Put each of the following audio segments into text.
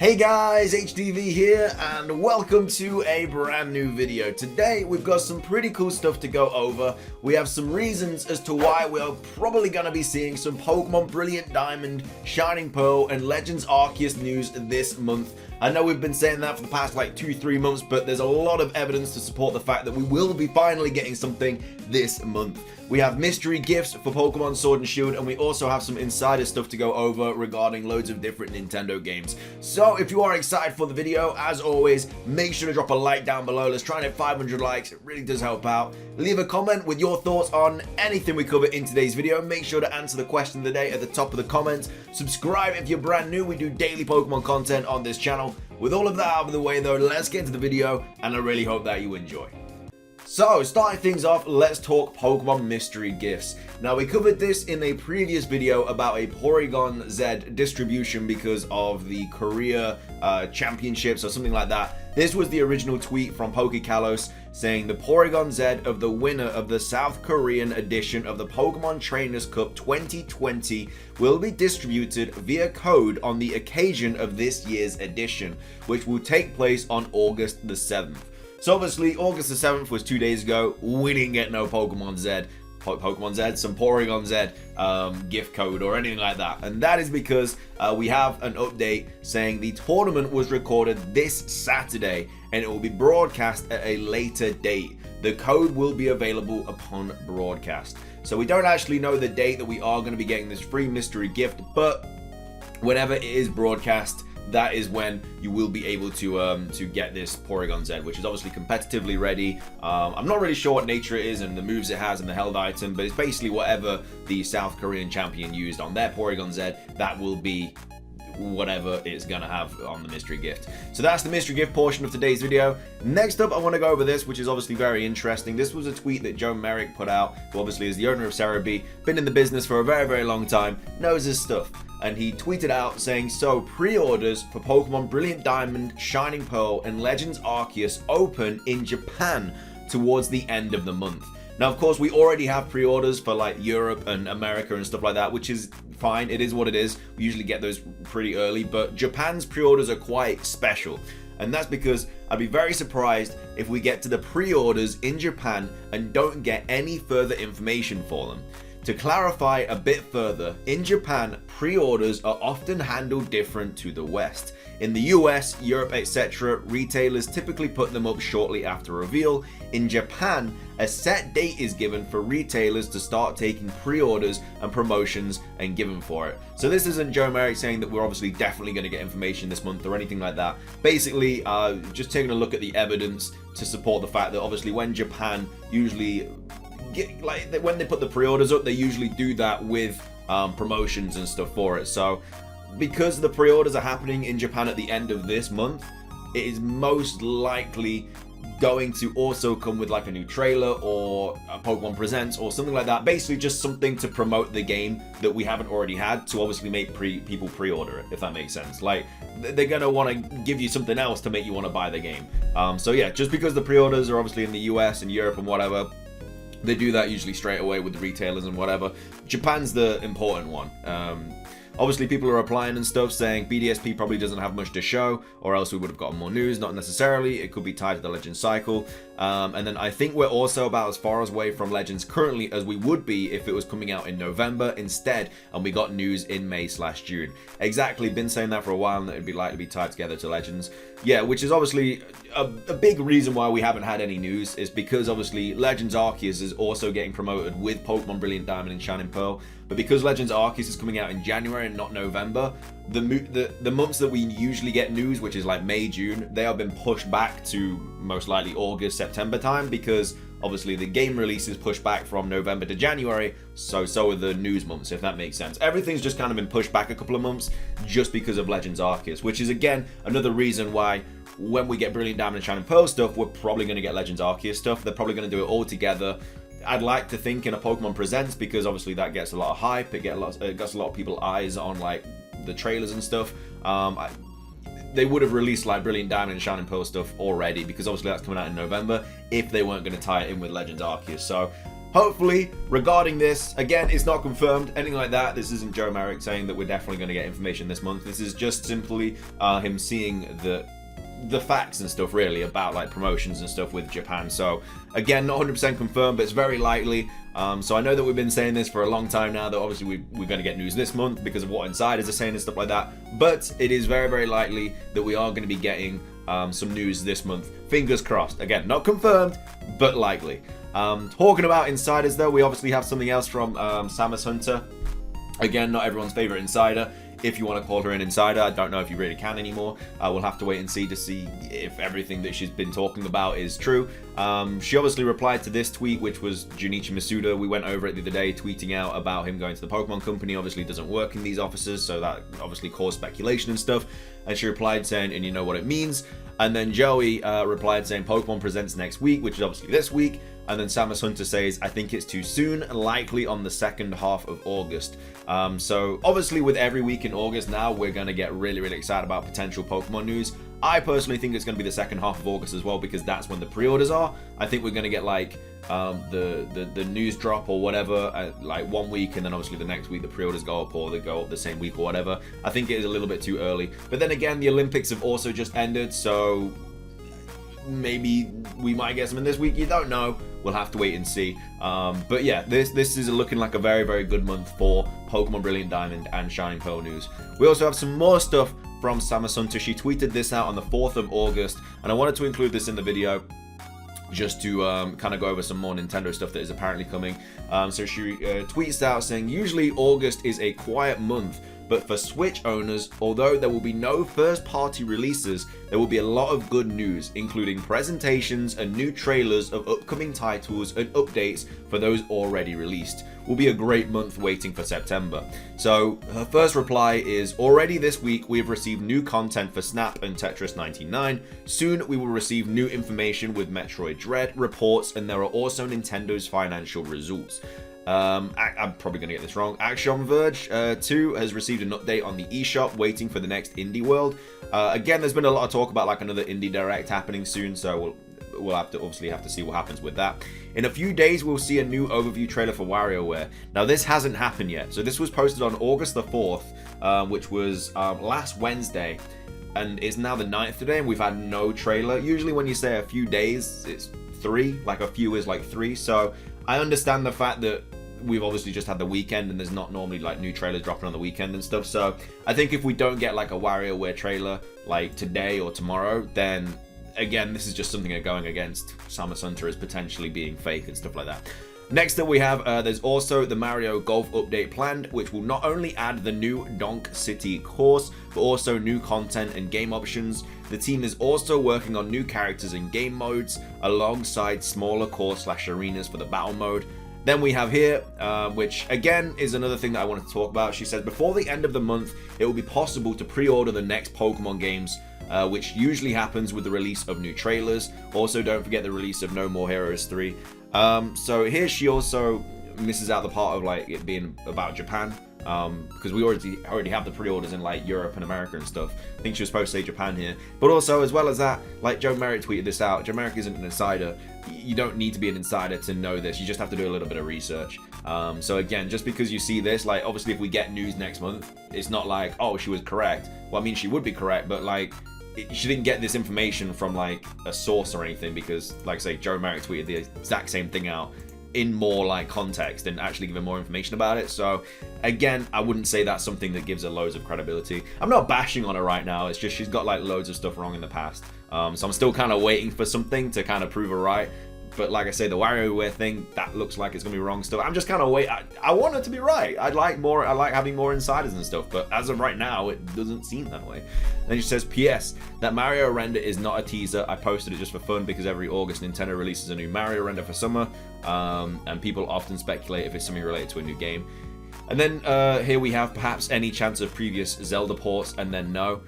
Hey guys, HDvee here, and welcome to a brand new video. Today we've got some pretty cool stuff to go over. We have some reasons as to why we're probably going to be seeing some Pokemon Brilliant Diamond, Shining Pearl, and Legends Arceus news this month. I know we've been saying that for the past like 2-3 months, but there's a lot of evidence to support the fact that we will be finally getting something this month. We have mystery gifts for Pokemon Sword and Shield, and we also have some insider stuff to go over regarding loads of different Nintendo games. So if you are excited for the video, as always, make sure to drop a like down below. Let's try and hit 500 likes. It really does help out. Leave a comment with your thoughts on anything we cover in today's video. Make sure to answer the question of the day at the top of the comments. Subscribe if you're brand new. We do daily Pokemon content on this channel. With all of that out of the way though, let's get into the video, and I really hope that you enjoy. So, starting things off, let's talk Pokemon mystery gifts. Now, we covered this in a previous video about a Porygon Z distribution because of the Korea championships or something like that. This was the original tweet from Pokekalos saying the Porygon Z of the winner of the South Korean edition of the Pokemon Trainers Cup 2020 will be distributed via code on the occasion of this year's edition, which will take place on August the 7th. So obviously, August the 7th was 2 days ago. We didn't get no Pokemon Z, some Porygon Z gift code or anything like that. And that is because we have an update saying the tournament was recorded this Saturday and it will be broadcast at a later date. The code will be available upon broadcast. So we don't actually know the date that we are going to be getting this free mystery gift, but whenever it is broadcast, that is when you will be able to get this Porygon Z, which is obviously competitively ready. I'm not really sure what nature it is and the moves it has and the held item, but it's basically whatever the South Korean champion used on their Porygon Z, that will be whatever it's gonna have on the mystery gift. So that's the mystery gift portion of today's video. Next up, I want to go over this, which is obviously very interesting. This was a tweet that Joe Merrick put out, who obviously is the owner of Cerebi, been in the business for a very, very long time, knows his stuff. And he tweeted out saying, so pre-orders for Pokemon Brilliant Diamond, Shining Pearl, and Legends Arceus open in Japan towards the end of the month. Now, of course, we already have pre-orders for like Europe and America and stuff like that, which is fine. It is what it is. We usually get those pretty early, but Japan's pre-orders are quite special. And that's because I'd be very surprised if we get to the pre-orders in Japan and don't get any further information for them. To clarify a bit further, in Japan, pre-orders are often handled different to the West. In the US, Europe, etc., retailers typically put them up shortly after reveal. In Japan, a set date is given for retailers to start taking pre-orders and promotions and given for it. So this isn't Joe Merrick saying that we're obviously definitely going to get information this month or anything like that. Basically, just taking a look at the evidence to support the fact that obviously when Japan usually when they put the pre-orders up, they usually do that with promotions and stuff for it. So because the pre-orders are happening in Japan at the end of this month, it is most likely going to also come with like a new trailer or a Pokemon Presents or something like that. Basically just something to promote the game that we haven't already had, to obviously make people pre-order it, if that makes sense. Like, they're going to want to give you something else to make you want to buy the game. So yeah, just because the pre-orders are obviously in the US and Europe and whatever, they do that usually straight away with the retailers and whatever. Japan's the important one. Obviously, people are replying and stuff saying BDSP probably doesn't have much to show, or else we would have gotten more news. Not necessarily. It could be tied to the Legends cycle. And then I think we're also about as far away from Legends currently as we would be if it was coming out in November instead, and we got news in May/June. Exactly, been saying that for a while, and that it'd be likely to be tied together to Legends. Yeah, which is obviously a big reason why we haven't had any news, is because obviously Legends Arceus is also getting promoted with Pokemon Brilliant Diamond and Shining Pearl. But because Legends Arceus is coming out in January and not November, the months that we usually get news, which is like May, June, they have been pushed back to most likely August, September time, because obviously the game release is pushed back from November to January, so are the news months, if that makes sense. Everything's just kind of been pushed back a couple of months just because of Legends Arceus, which is again another reason why when we get Brilliant Diamond and Shining Pearl stuff, we're probably going to get Legends Arceus stuff. They're probably going to do it all together. I'd like to think in a Pokemon Presents, because obviously that gets a lot of hype. It gets a lot of people's eyes on like the trailers and stuff. They would have released like Brilliant Diamond and Shining Pearl stuff already, because obviously that's coming out in November, if they weren't going to tie it in with Legends Arceus. So hopefully, regarding this, again, it's not confirmed, anything like that. This isn't Joe Merrick saying that we're definitely going to get information this month. This is just simply him seeing the facts and stuff, really, about like promotions and stuff with Japan. So again, not 100% confirmed, but it's very likely. So I know that we've been saying this for a long time now, that obviously we're going to get news this month because of what insiders are saying and stuff like that. But it is very, very likely that we are going to be getting some news this month. Fingers crossed. Again, not confirmed, but likely. Talking about insiders, though, we obviously have something else from Samus Hunter. Again, not everyone's favorite insider. If you want to call her an insider, I don't know if you really can anymore. We'll have to wait and see if everything that she's been talking about is true. She obviously replied to this tweet, which was Junichi Masuda. We went over it the other day, tweeting out about him going to the Pokemon Company. Obviously doesn't work in these offices, so that obviously caused speculation and stuff. And she replied saying, and you know what it means. And then Joey replied saying Pokemon presents next week, which is obviously this week. And then Samus Hunter says, I think it's too soon, likely on the second half of August. So obviously with every week in August now, we're going to get really, really excited about potential Pokemon news. I personally think it's going to be the second half of August as well, because that's when the pre-orders are. I think we're going to get like the news drop or whatever, like 1 week, and then obviously the next week the pre-orders go up, or they go up the same week or whatever. I think it is a little bit too early. But then again, the Olympics have also just ended, so maybe we might get some in this week. You don't know. We'll have to wait and see. But yeah, this is looking like a very, very good month for Pokemon Brilliant Diamond and Shining Pearl news. We also have some more stuff from Samus Hunter. She tweeted this out on the 4th of August, and I wanted to include this in the video just to kind of go over some more Nintendo stuff that is apparently coming. So she tweets out saying, usually August is a quiet month, but for Switch owners, although there will be no first-party releases, there will be a lot of good news, including presentations and new trailers of upcoming titles and updates for those already released. Will be a great month waiting for September. So her first reply is, already this week we have received new content for Snap and Tetris 99. Soon we will receive new information with Metroid Dread reports, and there are also Nintendo's financial results. I'm probably going to get this wrong. Action Verge 2 has received an update on the eShop, waiting for the next Indie World. Again, there's been a lot of talk about like another Indie Direct happening soon, so we'll have to see what happens with that. In a few days, we'll see a new overview trailer for WarioWare. Now, this hasn't happened yet. So this was posted on August the 4th, which was last Wednesday. And it's now the 9th today, and we've had no trailer. Usually when you say a few days, it's 3. Like a few is like 3. So I understand the fact that we've obviously just had the weekend, and there's not normally like new trailers dropping on the weekend and stuff. So I think if we don't get like a WarioWare trailer like today or tomorrow, then again, this is just something they're going against Samus Hunter as potentially being fake and stuff like that. Next up we have, there's also the Mario Golf update planned, which will not only add the new Donk City course, but also new content and game options. The team is also working on new characters and game modes, alongside smaller course/arenas for the battle mode. Then we have here, which again is another thing that I wanted to talk about. She says, before the end of the month, it will be possible to pre-order the next Pokemon games, which usually happens with the release of new trailers. Also, don't forget the release of No More Heroes 3. So here she also misses out the part of like it being about Japan, because we already have the pre-orders in like Europe and America and stuff. I think she was supposed to say Japan here, but also as well as that, like Joe Merrick tweeted this out. Joe Merrick isn't an insider. You don't need to be an insider to know this. You just have to do a little bit of research. So again, just because you see this, like obviously if we get news next month, it's not like, oh, she was correct. Well, I mean, she would be correct, but like she didn't get this information from like a source or anything, because like I say, Joe Merrick tweeted the exact same thing out in more like context and actually giving more information about it. So again, I wouldn't say that's something that gives her loads of credibility. I'm not bashing on her right now. It's just she's got like loads of stuff wrong in the past. So I'm still kind of waiting for something to kind of prove her right. But like I say, the WarioWare thing, that looks like it's gonna be wrong still. I'm just kind of waiting. I want it to be right. I like having more insiders and stuff, but as of right now, it doesn't seem that way. Then she says, P.S. That Mario render is not a teaser. I posted it just for fun because every August Nintendo releases a new Mario render for summer, and people often speculate if it's something related to a new game. And then here we have perhaps any chance of previous Zelda ports, and then no.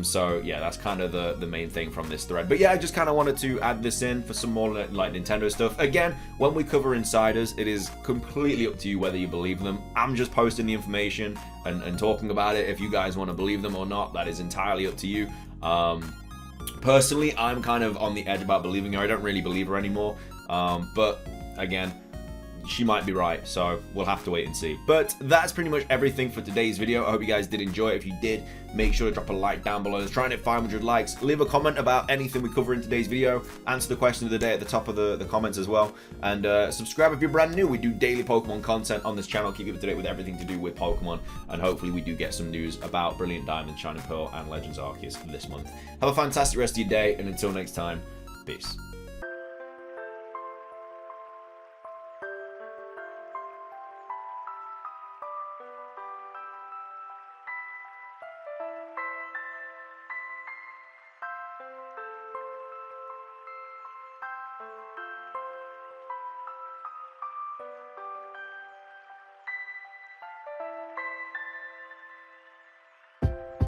So yeah, that's kind of the main thing from this thread. But yeah, I just kind of wanted to add this in for some more like Nintendo stuff. Again, when we cover insiders, it is completely up to you whether you believe them. I'm just posting the information and talking about it. If you guys want to believe them or not, that is entirely up to you. Personally, I'm kind of on the edge about believing her. I don't really believe her anymore. But again, she might be right, so we'll have to wait and see. But that's pretty much everything for today's video. I hope you guys did enjoy it. If you did, make sure to drop a like down below. Let's try and hit 500 likes. Leave a comment about anything we cover in today's video. Answer the question of the day at the top of the comments as well. And subscribe if you're brand new. We do daily Pokemon content on this channel. Keep you up to date with everything to do with Pokemon. And hopefully we do get some news about Brilliant Diamond, Shining Pearl, and Legends Arceus this month. Have a fantastic rest of your day, and until next time, peace.